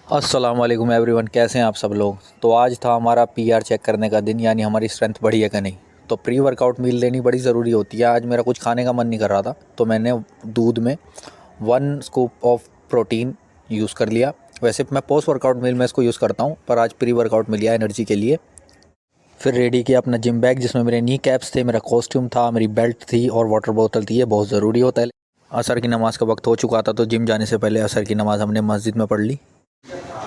अस्सलाम वालेकुम एवरीवन, कैसे हैं आप सब लोग। तो आज था हमारा पीआर चेक करने का दिन, यानी हमारी स्ट्रेंथ बढ़ी है कि नहीं। तो प्री वर्कआउट मील लेनी बड़ी ज़रूरी होती है। आज मेरा कुछ खाने का मन नहीं कर रहा था, तो मैंने दूध में 1 स्कूप ऑफ प्रोटीन यूज़ कर लिया। वैसे मैं पोस्ट वर्कआउट मील में इसको यूज़ करता हूँ, पर आज प्री वर्कआउट मिल लिया एनर्जी के लिए। फिर रेडी किया अपना जिम बैग, जिसमें मेरे नी कैप्स थे, मेरा कॉस्ट्यूम था, मेरी बेल्ट थी और वाटर बोतल थी। ये बहुत ज़रूरी होता है। असर की नमाज़ का वक्त हो चुका था, तो जिम जाने से पहले असर की नमाज़ हमने मस्जिद में पढ़ ली।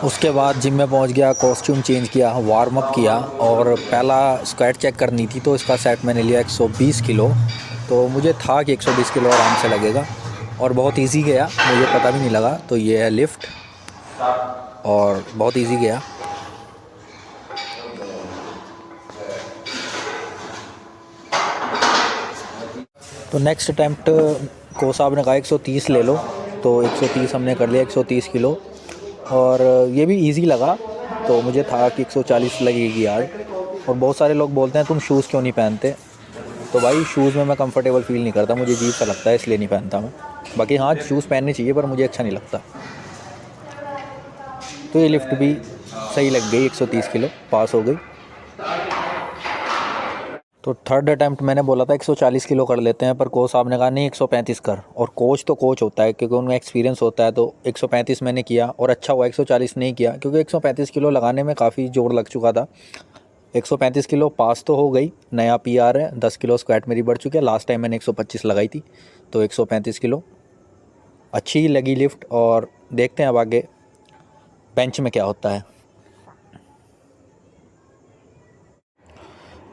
उसके बाद जिम में पहुंच गया, कॉस्ट्यूम चेंज किया, वार्म अप किया और पहला स्क्वाट चेक करनी थी। तो इसका सेट मैंने लिया 120 किलो। तो मुझे था कि 120 किलो आराम से लगेगा और बहुत इजी गया, मुझे पता भी नहीं लगा। तो ये है लिफ्ट और बहुत इजी गया। तो नेक्स्ट अटैम्प्ट को साहब ने कहा 130 ले लो, तो 130 हमने कर लिया, 130 किलो। और ये भी इजी लगा, तो मुझे था कि 140 लगेगी आज। और बहुत सारे लोग बोलते हैं तुम शूज़ क्यों नहीं पहनते। तो भाई शूज़ में मैं कंफर्टेबल फ़ील नहीं करता, मुझे अजीब सा लगता है, इसलिए नहीं पहनता मैं। बाकी हाँ, शूज़ पहनने चाहिए, पर मुझे अच्छा नहीं लगता। तो ये लिफ्ट भी सही लग गई, 130 किलो पास हो गई। तो थर्ड अटैम्प्ट मैंने बोला था 140 किलो कर लेते हैं, पर कोच साहब ने कहा नहीं 135 कर। और कोच तो कोच होता है, क्योंकि उनका एक्सपीरियंस होता है। तो 135 मैंने किया और अच्छा हुआ 140 नहीं किया, क्योंकि 135 किलो लगाने में काफ़ी जोर लग चुका था। 135 किलो पास तो हो गई, नया पीआर है, 10 किलो स्क्वाट मेरी बढ़ चुकी है। लास्ट टाइम मैंने 125 लगाई थी, तो 135 किलो अच्छी लगी लिफ्ट। और देखते हैं अब आगे बेंच में क्या होता है।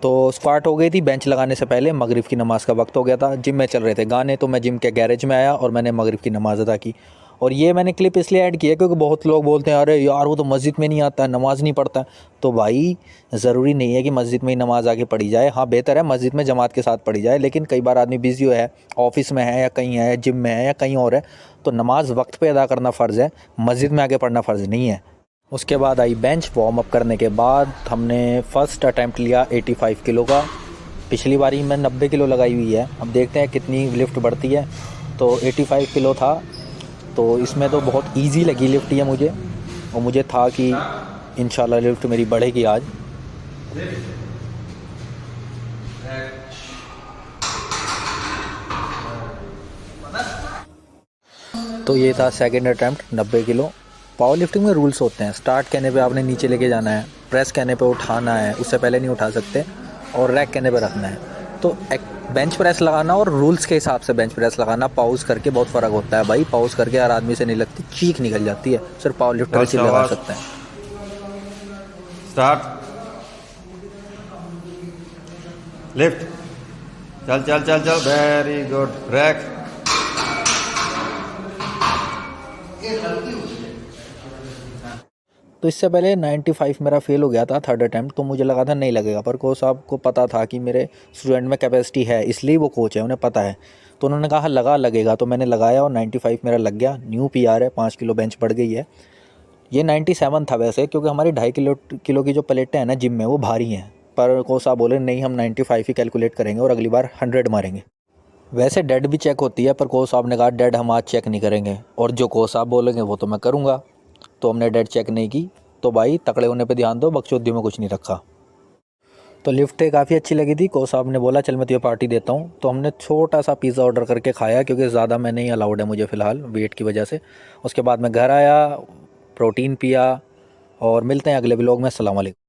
तो स्क्वाट हो गई थी। बेंच लगाने से पहले मगरिब की नमाज़ का वक्त हो गया था। जिम में चल रहे थे गाने, तो मैं जिम के गैरेज में आया और मैंने मगरिब की नमाज़ अदा की। और ये मैंने क्लिप इसलिए ऐड की है क्योंकि बहुत लोग बोलते हैं अरे यार वो तो मस्जिद में नहीं आता है, नमाज़ नहीं पढ़ता है। तो भाई ज़रूरी नहीं है कि मस्जिद में ही नमाज़ आके पढ़ी जाए। हाँ, बेहतर है मस्जिद में जमात के साथ पढ़ी जाए, लेकिन कई बार आदमी बिज़ी है, ऑफिस में है या कहीं है, जिम में है या कहीं और है, तो नमाज़ वक्त पे अदा करना फ़र्ज़ है, मस्जिद में आके पढ़ना फ़र्ज़ नहीं है। उसके बाद आई बेंच। वार्म अप करने के बाद हमने फ़र्स्ट अटैम्प्ट लिया 85 किलो का। पिछली बारी मैं 90 किलो लगाई हुई है, अब देखते हैं कितनी लिफ्ट बढ़ती है। तो 85 किलो था, तो इसमें तो बहुत इजी लगी लिफ्ट ये मुझे। और मुझे था कि इंशाल्लाह लिफ्ट मेरी बढ़ेगी आज। तो ये था second attempt 90 kilo. Power lifting में रूल्स होते हैं, स्टार्ट कहने पे आपने नीचे लेके जाना है, प्रेस कहने पे उठाना है, उससे पहले नहीं उठा सकते, और रैक कहने पे रखना है। तो एक बेंच प्रेस लगाना और रूल्स के हिसाब से बेंच प्रेस लगाना, पाउज करके बहुत फ़र्क होता है भाई। पाउज करके हर आदमी से नहीं लगती, चीख निकल जाती है, सिर्फ पावर लिफ्टर ही लगा सकते हैं। स्टार्ट लिफ्ट, चल चल चल चल, वेरी गुड, रैक। तो इससे पहले 95 मेरा फेल हो गया था थर्ड अटैम्प्ट, तो मुझे लगा था नहीं लगेगा, पर कोच साहब को पता था कि मेरे स्टूडेंट में कैपेसिटी है, इसलिए वो कोच है, उन्हें पता है। तो उन्होंने कहा लगेगा, तो मैंने लगाया और 95 मेरा लग गया। न्यू पीआर है, 5 किलो बेंच बढ़ गई है। ये 97 था वैसे, क्योंकि हमारी 2.5 किलो की जो प्लेटें हैं ना जिम में, वो भारी हैं। पर कोच साहब बोले नहीं, हम 95 ही कैलकुलेट करेंगे और अगली बार 100 मारेंगे। वैसे डेड भी चेक होती है, पर कोच साहब ने कहा डेड हम आज चेक नहीं करेंगे, और जो कोच साहब बोलेंगे वो तो मैं करूँगा। तो हमने डेड चेक नहीं की। तो भाई तकड़े होने पे ध्यान दो, बकचोदी में कुछ नहीं रखा। तो लिफ्ट काफ़ी अच्छी लगी थी। कोच साहब ने बोला चल मैं तुझे पार्टी देता हूँ, तो हमने छोटा सा पिज़्ज़ा ऑर्डर करके खाया, क्योंकि ज़्यादा मैं नहीं अलाउड है मुझे फ़िलहाल वेट की वजह से। उसके बाद मैं घर आया, प्रोटीन पिया, और मिलते हैं अगले व्लॉग में। अस्सलाम वालेकुम।